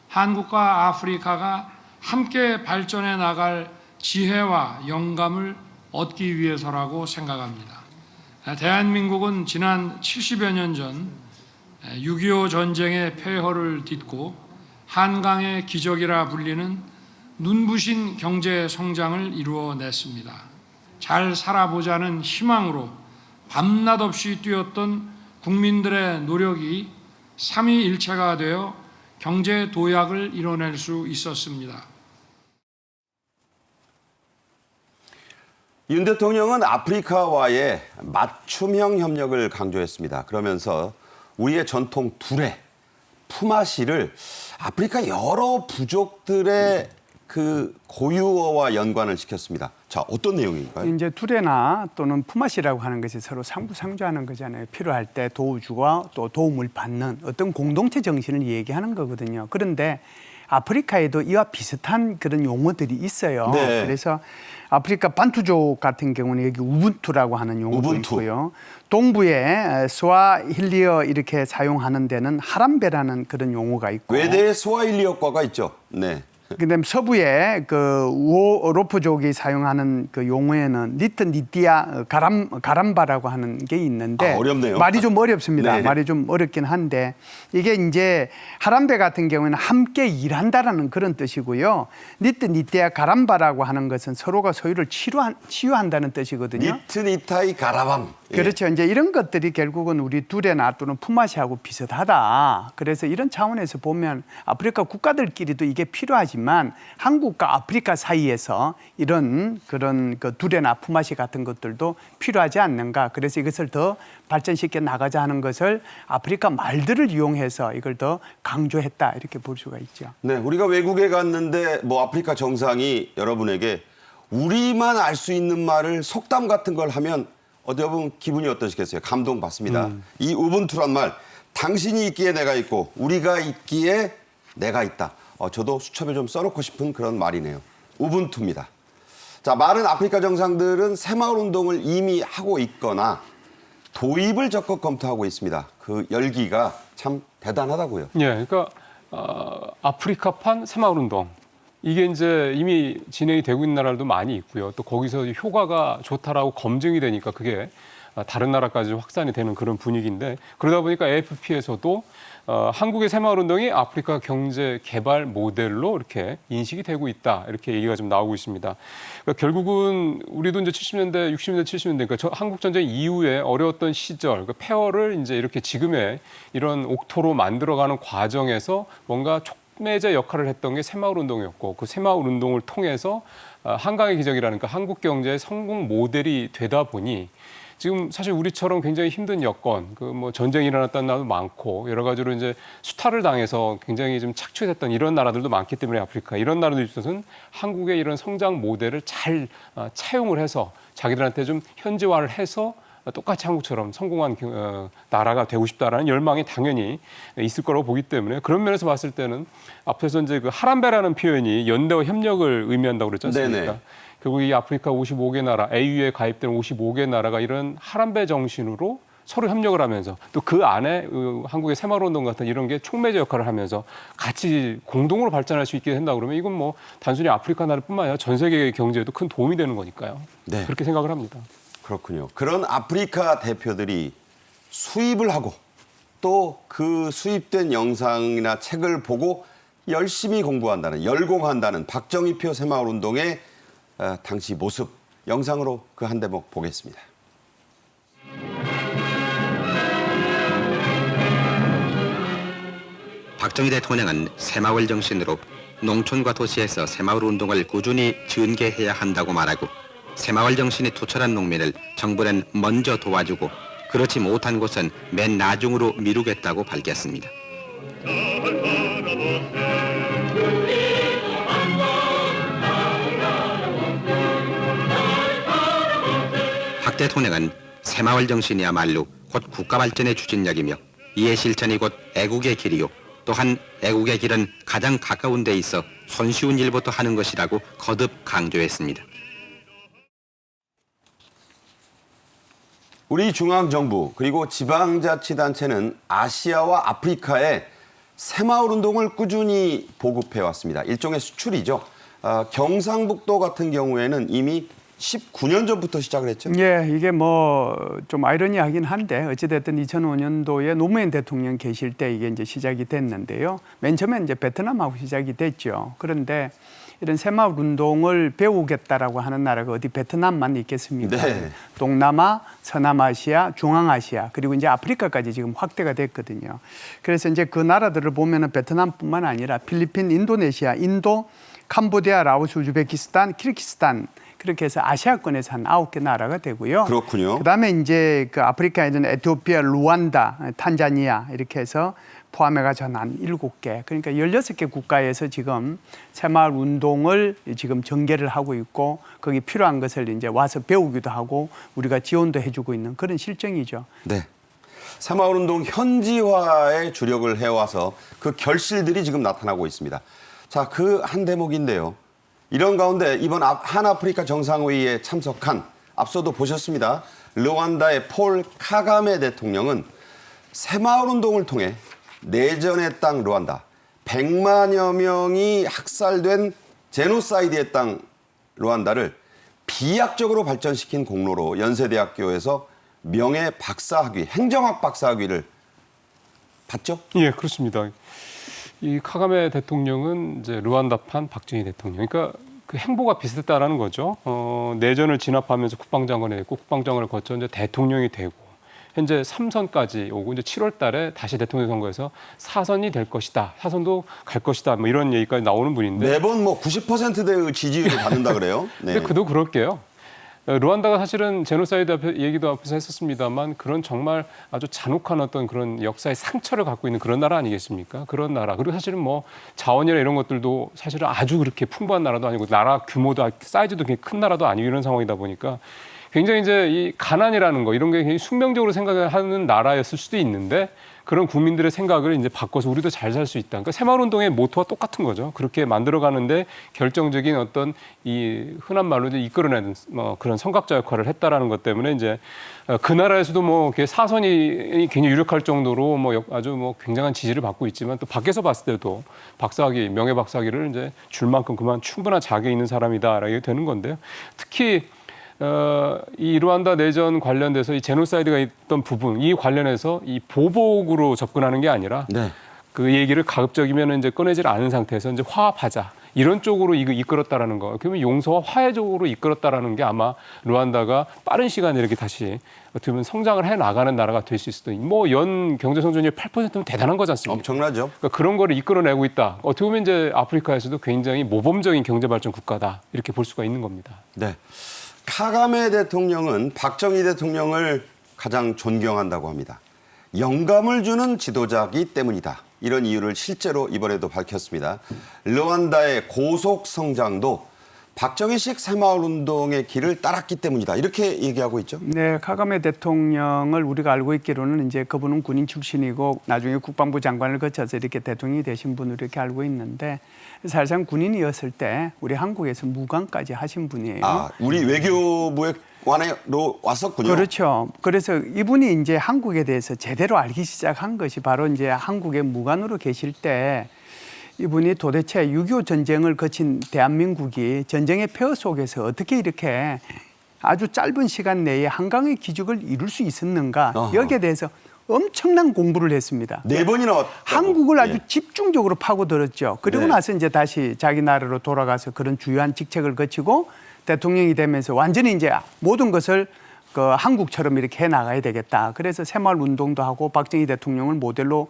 한국과 아프리카가 함께 발전해 나갈 지혜와 영감을 얻기 위해서라고 생각합니다. 대한민국은 지난 70여 년 전 6.25 전쟁의 폐허를 딛고 한강의 기적이라 불리는 눈부신 경제 성장을 이루어냈습니다. 잘 살아보자는 희망으로 밤낮 없이 뛰었던 국민들의 노력이 삼위일체가 되어 경제 도약을 이뤄낼 수 있었습니다. 윤 대통령은 아프리카와의 맞춤형 협력을 강조했습니다. 그러면서 우리의 전통 두레, 푸마시를 아프리카 여러 부족들의 그 고유어와 연관을 시켰습니다. 자, 어떤 내용인가요? 이제 두레나 또는 푸마시라고 하는 것이 서로 상부상조하는 거잖아요. 필요할 때 도와주고 또 도움을 받는 어떤 공동체 정신을 얘기하는 거거든요. 그런데 아프리카에도 이와 비슷한 그런 용어들이 있어요. 네. 그래서 아프리카 반투족 같은 경우는 여기 우분투라고 하는 용어도 우분투. 있고요. 동부에 스와힐리어 이렇게 사용하는 데는 하람베라는 그런 용어가 있고. 외대에 스와힐리어과가 있죠. 네. 그다음 서부에 그 우오로프족이 사용하는 그 용어에는 니트니띠아 가람바라고 하는 게 있는데 어렵네요. 말이 좀 어렵습니다. 네. 말이 좀 어렵긴 한데 이게 이제 하람베 같은 경우에는 함께 일한다라는 그런 뜻이고요. 니트니띠아 가람바라고 하는 것은 서로가 소유를 치유한다는 뜻이거든요. 니트니타이 가라밤. 예. 그렇죠. 이제 이런 것들이 결국은 우리 두레나 또는 푸마시하고 비슷하다. 그래서 이런 차원에서 보면 아프리카 국가들끼리도 이게 필요하지만 한국과 아프리카 사이에서 이런 그런 그 두레나 푸마시 같은 것들도 필요하지 않는가. 그래서 이것을 더 발전시켜 나가자 하는 것을 아프리카 말들을 이용해서 이걸 더 강조했다. 이렇게 볼 수가 있죠. 네, 우리가 외국에 갔는데 뭐 아프리카 정상이 여러분에게 우리만 알 수 있는 말을 속담 같은 걸 하면 어디 보면 기분이 어떠시겠어요? 감동 받습니다. 이 우분투란 말, 당신이 있기에 내가 있고 우리가 있기에 내가 있다. 저도 수첩에 좀 써놓고 싶은 그런 말이네요. 우분투입니다. 자, 많은 아프리카 정상들은 새마을운동을 이미 하고 있거나 도입을 적극 검토하고 있습니다. 그 열기가 참 대단하다고요. 예, 그러니까 아프리카판 새마을운동 이게 이제 이미 진행이 되고 있는 나라들도 많이 있고요. 또 거기서 효과가 좋다라고 검증이 되니까 그게 다른 나라까지 확산이 되는 그런 분위기인데 그러다 보니까 AFP에서도 한국의 새마을운동이 아프리카 경제 개발 모델로 이렇게 인식이 되고 있다 이렇게 얘기가 좀 나오고 있습니다. 그러니까 결국은 우리도 이제 70년대, 60년대, 70년대 그러니까 한국 전쟁 이후에 어려웠던 시절 그 폐허를 이제 이렇게 지금의 이런 옥토로 만들어가는 과정에서 뭔가 촉매제 역할을 했던 게 새마을운동이었고 그 새마을운동을 통해서 한강의 기적이라는 그 한국 경제의 성공 모델이 되다 보니. 지금 사실 우리처럼 굉장히 힘든 여건, 그 뭐 전쟁이 일어났다는 나라도 많고 여러 가지로 이제 수탈을 당해서 굉장히 좀 착취됐던 이런 나라들도 많기 때문에 아프리카 이런 나라들 입장에서는 한국의 이런 성장 모델을 잘 차용을 해서 자기들한테 좀 현지화를 해서 똑같이 한국처럼 성공한 나라가 되고 싶다라는 열망이 당연히 있을 거라고 보기 때문에 그런 면에서 봤을 때는 앞에서 이제 그 하람베라는 표현이 연대와 협력을 의미한다고 그랬지 않습니까? 네네. 결국 이 아프리카 55개 나라, AU에 가입된 55개 나라가 이런 하람베 정신으로 서로 협력을 하면서 또 그 안에 한국의 새마을운동 같은 이런 게 촉매제 역할을 하면서 같이 공동으로 발전할 수 있게 된다 그러면 이건 뭐 단순히 아프리카 나라뿐만 아니라 전 세계 경제에도 큰 도움이 되는 거니까요. 네. 그렇게 생각을 합니다. 그렇군요. 그런 아프리카 대표들이 수입을 하고 또 그 수입된 영상이나 책을 보고 열심히 공부한다는, 열공한다는 박정희표 새마을운동의 당시 모습 영상으로 그 한 대목 보겠습니다. 박정희 대통령은 새마을 정신으로 농촌과 도시에서 새마을 운동을 꾸준히 전개해야 한다고 말하고 새마을 정신이 투철한 농민을 정부는 먼저 도와주고 그렇지 못한 곳은 맨 나중으로 미루겠다고 밝혔습니다. 박 대통령은 새마을 정신이야말로 곧 국가 발전의 추진력이며 이의 실천이 곧 애국의 길이요 또한 애국의 길은 가장 가까운 데 있어 손쉬운 일부터 하는 것이라고 거듭 강조했습니다. 우리 중앙정부 그리고 지방자치단체는 아시아와 아프리카에 새마을운동을 꾸준히 보급해왔습니다. 일종의 수출이죠. 경상북도 같은 경우에는 이미 19년 전부터 시작을 했죠. 예, 이게 뭐 좀 아이러니하긴 한데 어찌됐든 2005년도에 노무현 대통령 계실 때 이게 이제 시작이 됐는데요. 맨 처음에 이제 베트남하고 시작이 됐죠. 그런데 이런 새마을 운동을 배우겠다라고 하는 나라가 어디 베트남만 있겠습니까? 네. 동남아, 서남아시아, 중앙아시아 그리고 이제 아프리카까지 지금 확대가 됐거든요. 그래서 이제 그 나라들을 보면은 베트남뿐만 아니라 필리핀, 인도네시아, 인도, 캄보디아, 라오스, 우즈베키스탄, 키르기스탄 그렇게 해서 아시아권에서 한 9개 나라가 되고요. 그렇군요. 그다음에 이제 그 아프리카에는 에티오피아, 루안다, 탄자니아 이렇게 해서 포함해가지고 한 7개. 그러니까 16개 국가에서 지금 새마을 운동을 지금 전개를 하고 있고 거기 필요한 것을 이제 와서 배우기도 하고 우리가 지원도 해주고 있는 그런 실정이죠. 네. 새마을운동 현지화에 주력을 해와서 그 결실들이 지금 나타나고 있습니다. 자, 그 한 대목인데요. 이런 가운데 이번 한아프리카 정상회의에 참석한 앞서도 보셨습니다. 르완다의 폴 카가메 대통령은 새마을운동을 통해 내전의 땅 르완다, 100만여 명이 학살된 제노사이드의 땅 르완다를 비약적으로 발전시킨 공로로 연세대학교에서 명예 박사학위, 행정학 박사학위를 받죠? 예, 그렇습니다. 이 카가메 대통령은 이제 르완다판 박정희 대통령. 그러니까 그 행보가 비슷했다라는 거죠. 내전을 진압하면서 국방장관이 됐고 국방장관을 거쳐 이제 대통령이 되고 현재 3선까지 오고 이제 7월 달에 다시 대통령 선거에서 4선이 될 것이다. 4선도 갈 것이다. 뭐 이런 얘기까지 나오는 분인데 매번 뭐 90%의 지지율을 받는다 그래요. 네. 근데 그도 그럴게요. 르완다가 사실은 제노사이드 얘기도 앞에서 했었습니다만 그런 정말 아주 잔혹한 어떤 그런 역사의 상처를 갖고 있는 그런 나라 아니겠습니까? 그런 나라. 그리고 사실은 뭐 자원이나 이런 것들도 사실은 아주 그렇게 풍부한 나라도 아니고 나라 규모도 사이즈도 굉장히 큰 나라도 아니고 이런 상황이다 보니까 굉장히 이제 이 가난이라는 거 이런 게 굉장히 숙명적으로 생각하는 나라였을 수도 있는데 그런 국민들의 생각을 이제 바꿔서 우리도 잘 살 수 있다. 그러니까 새마을운동의 모토와 똑같은 거죠. 그렇게 만들어가는데 결정적인 어떤 이 흔한 말로 이제 이끌어내는 그런 선각자 역할을 했다라는 것 때문에 이제 그 나라에서도 뭐 사선이 굉장히 유력할 정도로 뭐 아주 뭐 굉장한 지지를 받고 있지만 또 밖에서 봤을 때도 박사학위, 명예 박사학위를 이제 줄 만큼 그만 충분한 자격이 있는 사람이다라고 되는 건데요. 특히 이 루안다 내전 관련돼서 이 제노사이드가 있던 부분, 이 관련해서 이 보복으로 접근하는 게 아니라 네. 그 얘기를 가급적이면 이제 꺼내질 않은 상태에서 이제 화합하자. 이런 쪽으로 이거 이끌었다라는 거. 그러면 용서와 화해 쪽으로 이끌었다라는 게 아마 루안다가 빠른 시간에 이렇게 다시 어떻게 보면 성장을 해 나가는 나라가 될 수 있을 뭐 연 경제 성장률 8%면 대단한 거지 않습니까? 엄청나죠. 그러니까 그런 거를 이끌어내고 있다. 어떻게 보면 이제 아프리카에서도 굉장히 모범적인 경제 발전 국가다. 이렇게 볼 수가 있는 겁니다. 네. 카가메 대통령은 박정희 대통령을 가장 존경한다고 합니다. 영감을 주는 지도자이기 때문이다. 이런 이유를 실제로 이번에도 밝혔습니다. 르완다의 고속 성장도 박정희식 새마을운동의 길을 따랐기 때문이다. 이렇게 얘기하고 있죠. 네, 카가메 대통령을 우리가 알고 있기로는 이제 그분은 군인 출신이고 나중에 국방부 장관을 거쳐서 이렇게 대통령이 되신 분으로 이렇게 알고 있는데 사실상 군인이었을 때 우리 한국에서 무관까지 하신 분이에요. 아, 우리 외교부의 관으로 왔었군요. 그렇죠. 그래서 이분이 이제 한국에 대해서 제대로 알기 시작한 것이 바로 이제 한국의 무관으로 계실 때 이분이 도대체 6.25 전쟁을 거친 대한민국이 전쟁의 폐허 속에서 어떻게 이렇게 아주 짧은 시간 내에 한강의 기적을 이룰 수 있었는가 여기에 대해서 엄청난 공부를 했습니다. 4번이나 왔다고. 한국을 아주 예. 집중적으로 파고들었죠. 그리고 네. 나서 이제 다시 자기 나라로 돌아가서 그런 주요한 직책을 거치고 대통령이 되면서 완전히 이제 모든 것을 그 한국처럼 이렇게 해 나가야 되겠다. 그래서 새마을 운동도 하고 박정희 대통령을 모델로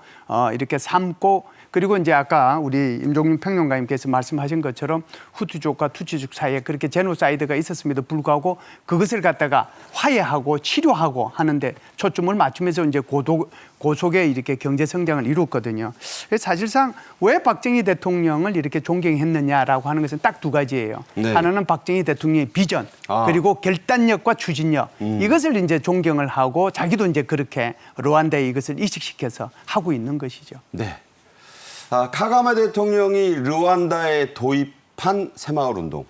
이렇게 삼고 그리고 이제 아까 우리 임종윤 평론가님께서 말씀하신 것처럼 후투족과 투치족 사이에 그렇게 제노사이드가 있었음에도 불구하고 그것을 갖다가 화해하고 치료하고 하는데 초점을 맞추면서 이제 고속의 이렇게 경제 성장을 이뤘거든요. 그래서 사실상 왜 박정희 대통령을 이렇게 존경했느냐라고 하는 것은 딱 두 가지예요. 네. 하나는 박정희 대통령의 비전 그리고 결단력과 추진력 이것을 이제 존경을 하고 자기도 이제 그렇게 루안다에 이것을 이식시켜서 하고 있는 것이죠. 네. 카가메 대통령이 르완다에 도입한 새마을운동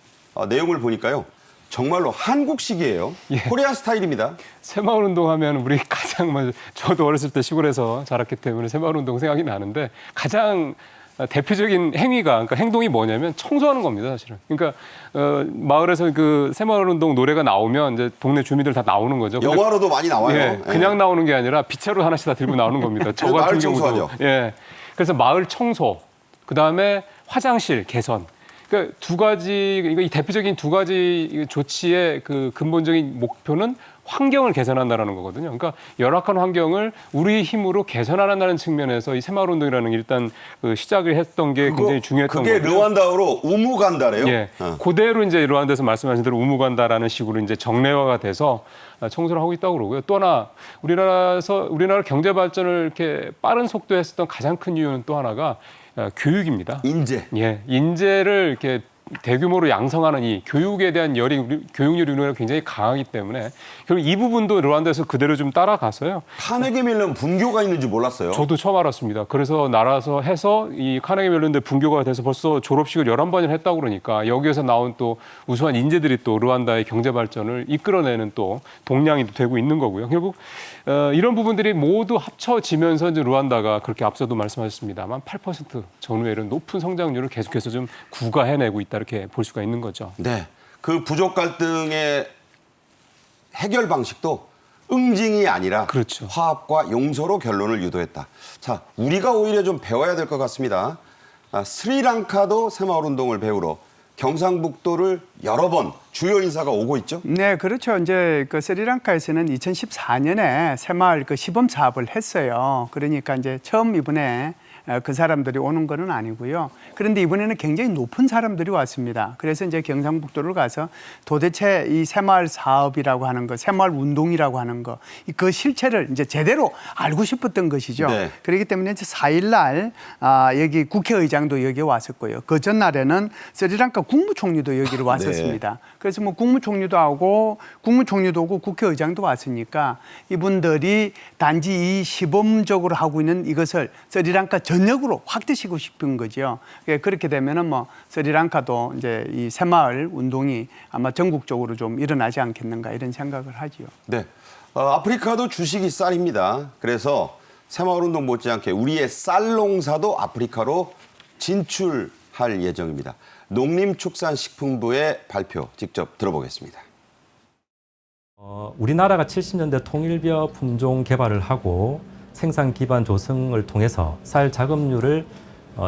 내용을 보니까요. 정말로 한국식이에요. 예. 코리아 스타일입니다. 새마을운동 하면 우리 가장 먼저 저도 어렸을 때 시골에서 자랐기 때문에 새마을운동 생각이 나는데 가장 대표적인 행위가 그러니까 행동이 뭐냐면 청소하는 겁니다, 사실은. 그러니까 마을에서 그 새마을운동 노래가 나오면 이제 동네 주민들 다 나오는 거죠. 근데 영화로도 많이 나와요. 예, 그냥 나오는 게 아니라 빗자루 하나씩 다 들고 나오는 겁니다. 저 마을 같은 경우도. 청소하죠. 예. 그래서 마을 청소, 그다음에 화장실 개선. 그러니까 두 가지, 이 대표적인 두 가지 조치의 그 근본적인 목표는 환경을 개선한다라는 거거든요. 그러니까 열악한 환경을 우리 힘으로 개선하는 측면에서 이 새마을운동이라는 게 일단 그 시작을 했던 게 굉장히 중요했던 거고요. 그게 르완다어로 우무간다래요. 예, 그대로 이제 루안다에서 말씀하신 대로 우무간다라는 식으로 이제 정례화가 돼서 청소를 하고 있다고 그러고요. 또 하나 우리나라 경제 발전을 이렇게 빠른 속도에 했었던 가장 큰 이유는 또 하나가 교육입니다. 인재. 예, 인재를 이렇게 대규모로 양성하는 이 교육에 대한 교육열 우리나라가 굉장히 강하기 때문에 결국 이 부분도 르완다에서 그대로 좀 따라가서요. 카네기 멜론 분교가 있는지 몰랐어요. 저도 처음 알았습니다. 그래서 나라서 해서 이 카네기 멜론대 분교가 돼서 벌써 졸업식을 11번이나 했다고 그러니까 여기에서 나온 또 우수한 인재들이 또 르완다의 경제 발전을 이끌어내는 또 동량이 되고 있는 거고요. 결국 이런 부분들이 모두 합쳐지면서 이제 르완다가 그렇게 앞서도 말씀하셨습니다만 8% 전후의 이런 높은 성장률을 계속해서 좀 구가해내고 있다 이렇게 볼 수가 있는 거죠. 네. 그 부족 갈등의 해결 방식도 응징이 아니라 그렇죠. 화합과 용서로 결론을 유도했다. 자, 우리가 오히려 좀 배워야 될 것 같습니다. 스리랑카도 새마을운동을 배우러 경상북도를 여러 번 주요 인사가 오고 있죠. 네, 그렇죠. 이제 그 스리랑카에서는 2014년에 새마을 그 시범 사업을 했어요. 그러니까 이제 처음 이번에 그 사람들이 오는 거는 아니고요. 그런데 이번에는 굉장히 높은 사람들이 왔습니다. 그래서 이제 경상북도를 가서 도대체 이 새마을 사업이라고 하는 거, 새마을 운동이라고 하는 거, 그 실체를 이제 제대로 알고 싶었던 것이죠. 네. 그렇기 때문에 이제 4일날 여기 국회의장도 여기 왔었고요. 그 전날에는 스리랑카 국무총리도 여기로 왔었습니다. 그래서 뭐 국무총리도 오고 국회의장도 왔으니까 이분들이 단지 이 시범적으로 하고 있는 이것을 스리랑카 전역으로 확대시키고 싶은 거죠. 그렇게 되면은 뭐 스리랑카도 이제 이 새마을 운동이 아마 전국적으로 좀 일어나지 않겠는가 이런 생각을 하지요. 네. 아프리카도 주식이 쌀입니다. 그래서 새마을운동 못지않게 우리의 쌀 농사도 아프리카로 진출할 예정입니다. 농림축산식품부의 발표 직접 들어보겠습니다. 우리나라가 70년대 통일벼 품종 개발을 하고 생산 기반 조성을 통해서 쌀 자급률을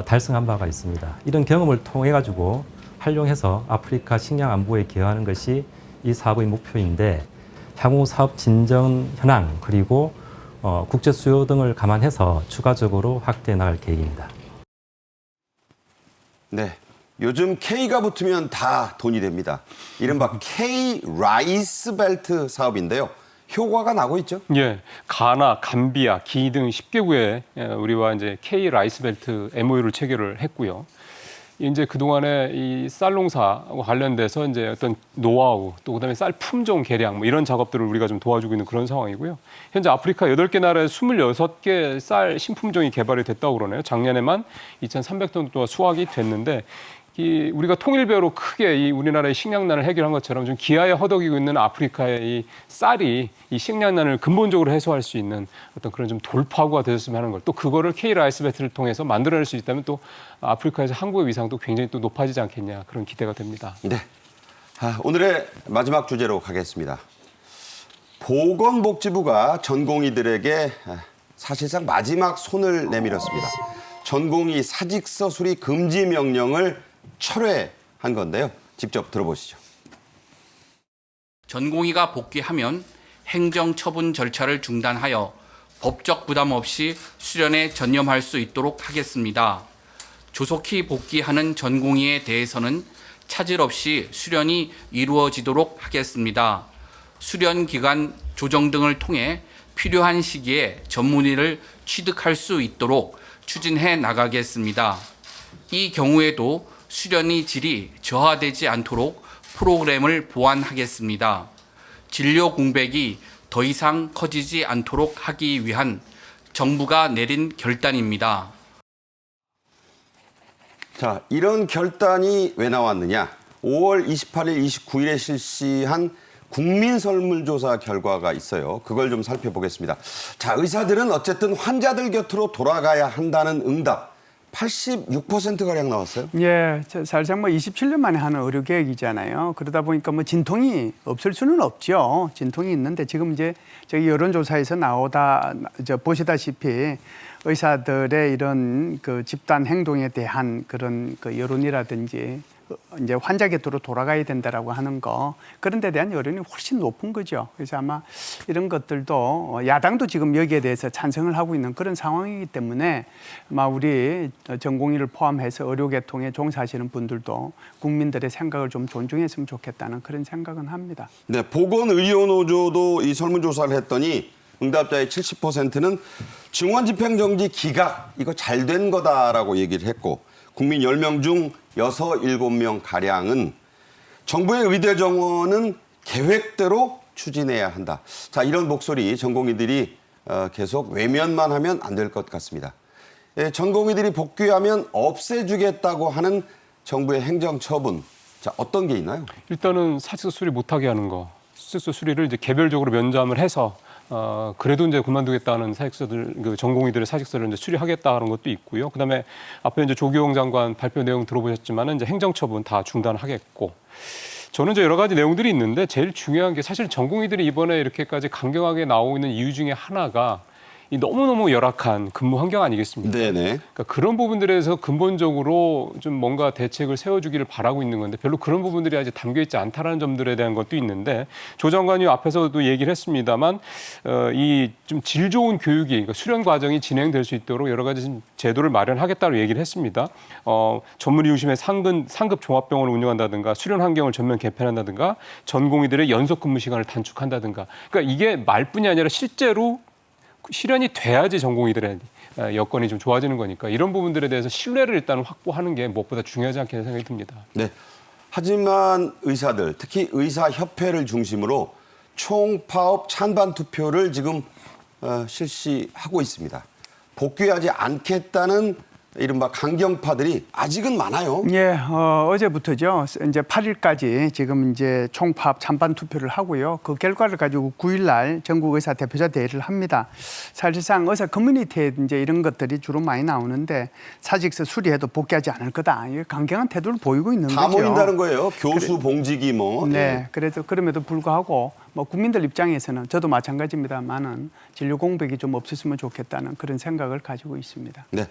달성한 바가 있습니다. 이런 경험을 통해 가지고 활용해서 아프리카 식량 안보에 기여하는 것이 이 사업의 목표인데 향후 사업 진전 현황 그리고 국제 수요 등을 감안해서 추가적으로 확대해 나갈 계획입니다. 네. 요즘 K가 붙으면 다 돈이 됩니다. 이른바 K 라이스 벨트 사업인데요. 효과가 나고 있죠? 예, 가나, 감비아, 기니 등 10개국에 우리와 이제 K 라이스벨트 MOU를 체결을 했고요. 이제 그동안에 이 쌀농사와 관련돼서 이제 어떤 노하우 또 그다음에 쌀 품종 개량 뭐 이런 작업들을 우리가 좀 도와주고 있는 그런 상황이고요. 현재 아프리카 8개 나라에 26개 쌀 신품종이 개발이 됐다고 그러네요. 작년에만 2,300톤 정도가 수확이 됐는데 우리가 통일벼로 크게 이 우리나라의 식량난을 해결한 것처럼 좀 기아에 허덕이고 있는 아프리카의 이 쌀이 이 식량난을 근본적으로 해소할 수 있는 어떤 그런 좀 돌파구가 되었으면 하는 걸 또 그거를 K 라이스벨트를 통해서 만들어낼 수 있다면 또 아프리카에서 한국의 위상도 굉장히 또 높아지지 않겠냐 그런 기대가 됩니다. 네. 오늘의 마지막 주제로 가겠습니다. 보건복지부가 전공의들에게 사실상 마지막 손을 내밀었습니다. 전공의 사직서 수리 금지 명령을 철회한 건데요. 직접 들어보시죠. 전공의가 복귀하면 행정처분 절차를 중단하여 법적 부담 없이 수련에 전념할 수 있도록 하겠습니다. 조속히 복귀하는 전공의에 대해서는 차질 없이 수련이 이루어지도록 하겠습니다. 수련 기간 조정 등을 통해 필요한 시기에 전문의를 취득할 수 있도록 추진해 나가겠습니다. 이 경우에도 수련의 질이 저하되지 않도록 프로그램을 보완하겠습니다. 진료 공백이 더 이상 커지지 않도록 하기 위한 정부가 내린 결단입니다. 자, 이런 결단이 왜 나왔느냐? 5월 28일, 29일에 실시한 국민 설문조사 결과가 있어요. 그걸 좀 살펴보겠습니다. 자, 의사들은 어쨌든 환자들 곁으로 돌아가야 한다는 응답 86%가량 나왔어요. 예, 사실상 뭐 27년 만에 하는 의료 계획이잖아요. 그러다 보니까 뭐 진통이 없을 수는 없죠. 진통이 있는데 지금 이제 저기 여론조사에서 보시다시피 의사들의 이런 그 집단 행동에 대한 그런 그 여론이라든지 이제 환자 곁으로 돌아가야 된다라고 하는 거 그런 데 대한 여론이 훨씬 높은 거죠. 그래서 아마 이런 것들도 야당도 지금 여기에 대해서 찬성을 하고 있는 그런 상황이기 때문에 아마 우리 전공의를 포함해서 의료계통에 종사하시는 분들도 국민들의 생각을 좀 존중했으면 좋겠다는 그런 생각은 합니다. 네, 보건의료노조도 이 설문조사를 했더니 응답자의 70%는 증원 집행정지 기각 이거 잘 된 거다라고 얘기를 했고 국민 10명 중 6, 7명 가량은 정부의 의대 정원은 계획대로 추진해야 한다. 자, 이런 목소리 전공의들이 계속 외면만 하면 안 될 것 같습니다. 전공의들이 복귀하면 없애주겠다고 하는 정부의 행정처분. 자, 어떤 게 있나요? 일단은 사직서 수리 못하게 하는 거. 사직서 수리를 이제 개별적으로 면담을 해서 그래도 이제 그만두겠다는 사직서들, 그 전공의들의 사직서를 이제 수리하겠다는 것도 있고요. 그다음에 앞에 이제 조규영 장관 발표 내용 들어보셨지만은 이제 행정처분 다 중단하겠고. 저는 이제 여러 가지 내용들이 있는데 제일 중요한 게 사실 전공의들이 이번에 이렇게까지 강경하게 나오고 있는 이유 중에 하나가 이 너무너무 열악한 근무 환경 아니겠습니까? 네네. 그러니까 그런 부분들에서 근본적으로 좀 뭔가 대책을 세워주기를 바라고 있는 건데 별로 그런 부분들이 아직 담겨 있지 않다라는 점들에 대한 것도 있는데 조 장관이 앞에서도 얘기를 했습니다만 이 좀 질 좋은 교육이 그러니까 수련 과정이 진행될 수 있도록 여러 가지 제도를 마련하겠다고 얘기를 했습니다. 전문의 중심의 상급 종합병원을 운영한다든가 수련 환경을 전면 개편한다든가 전공의들의 연속 근무 시간을 단축한다든가 그러니까 이게 말뿐이 아니라 실제로 실현이 돼야지 전공의들의 여건이 좀 좋아지는 거니까 이런 부분들에 대해서 신뢰를 일단 확보하는 게 무엇보다 중요하지 않겠는 생각이 듭니다. 네. 하지만 의사들, 특히 의사협회를 중심으로 총파업 찬반 투표를 지금 실시하고 있습니다. 복귀하지 않겠다는 이른바 강경파들이 아직은 많아요. 예, 어제부터죠. 이제 8일까지 지금 이제 총파업 찬반 투표를 하고요. 그 결과를 가지고 9일 날 전국 의사 대표자 대회를 합니다. 사실상 의사 커뮤니티에 이제 이런 것들이 주로 많이 나오는데 사직서 수리해도 복귀하지 않을 거다. 강경한 태도를 보이고 있는 다 거죠. 모인다는 거예요. 교수, 봉지기 뭐. 네, 그래도 그럼에도 불구하고 뭐 국민들 입장에서는 저도 마찬가지입니다만은 진료 공백이 좀 없었으면 좋겠다는 그런 생각을 가지고 있습니다. 네.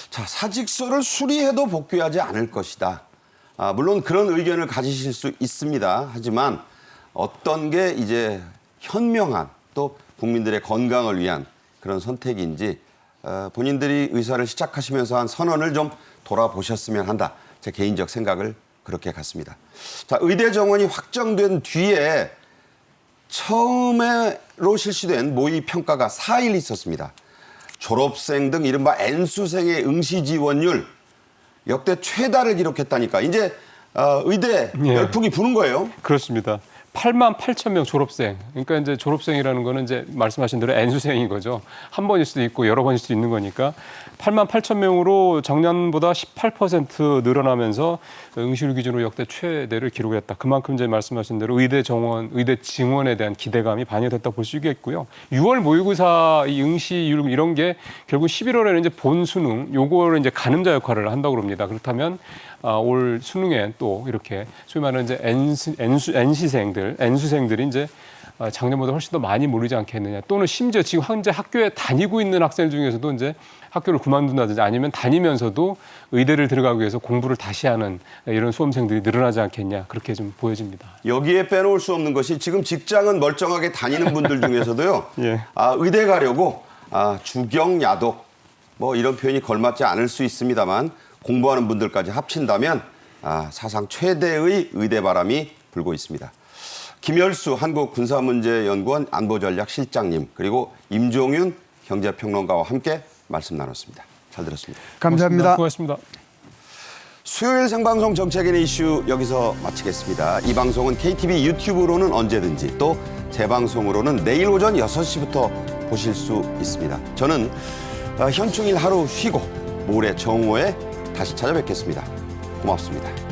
자, 사직서를 수리해도 복귀하지 않을 것이다. 물론 그런 의견을 가지실 수 있습니다. 하지만 어떤 게 이제 현명한 또 국민들의 건강을 위한 그런 선택인지 본인들이 의사를 시작하시면서 한 선언을 좀 돌아보셨으면 한다. 제 개인적 생각을 그렇게 갖습니다. 자, 의대 정원이 확정된 뒤에 처음으로 실시된 모의 평가가 4일 있었습니다. 졸업생 등 이른바 N수생의 응시 지원율 역대 최다를 기록했다니까. 이제 의대 예. 열풍이 부는 거예요. 그렇습니다. 8만 8천 명 졸업생. 그러니까 이제 졸업생이라는 거는 이제 말씀하신 대로 N수생인 거죠. 한 번일 수도 있고 여러 번일 수도 있는 거니까 8만 8천 명으로 작년보다 18% 늘어나면서 응시율 기준으로 역대 최대를 기록했다. 그만큼 이제 말씀하신 대로 의대 정원, 의대 증원에 대한 기대감이 반영됐다 볼 수 있겠고요. 6월 모의고사 이 응시율 이런 게 결국 11월에는 이제 본 수능 요거를 이제 가늠자 역할을 한다고 그럽니다. 그렇다면 올 수능에 또 이렇게 소위 말하는 이제 N수생들이 이제 작년보다 훨씬 더 많이 몰리지 않겠느냐. 또는 심지어 지금 현재 학교에 다니고 있는 학생 중에서도 이제 학교를 그만둔다든지 아니면 다니면서도 의대를 들어가기 위해서 공부를 다시 하는 이런 수험생들이 늘어나지 않겠냐. 그렇게 좀 보여집니다. 여기에 빼놓을 수 없는 것이 지금 직장은 멀쩡하게 다니는 분들 중에서도요. 예. 의대 가려고 주경, 야독 뭐 이런 표현이 걸맞지 않을 수 있습니다만 공부하는 분들까지 합친다면 사상 최대의 의대 바람이 불고 있습니다. 김열수 한국군사문제연구원 안보전략실장님 그리고 임종윤 경제평론가와 함께 말씀 나눴습니다. 잘 들었습니다. 감사합니다. 고맙습니다. 수요일 생방송 정책인의 이슈 여기서 마치겠습니다. 이 방송은 KTV 유튜브로는 언제든지 또 재방송으로는 내일 오전 6시부터 보실 수 있습니다. 저는 현충일 하루 쉬고 모레 정오에 다시 찾아뵙겠습니다. 고맙습니다.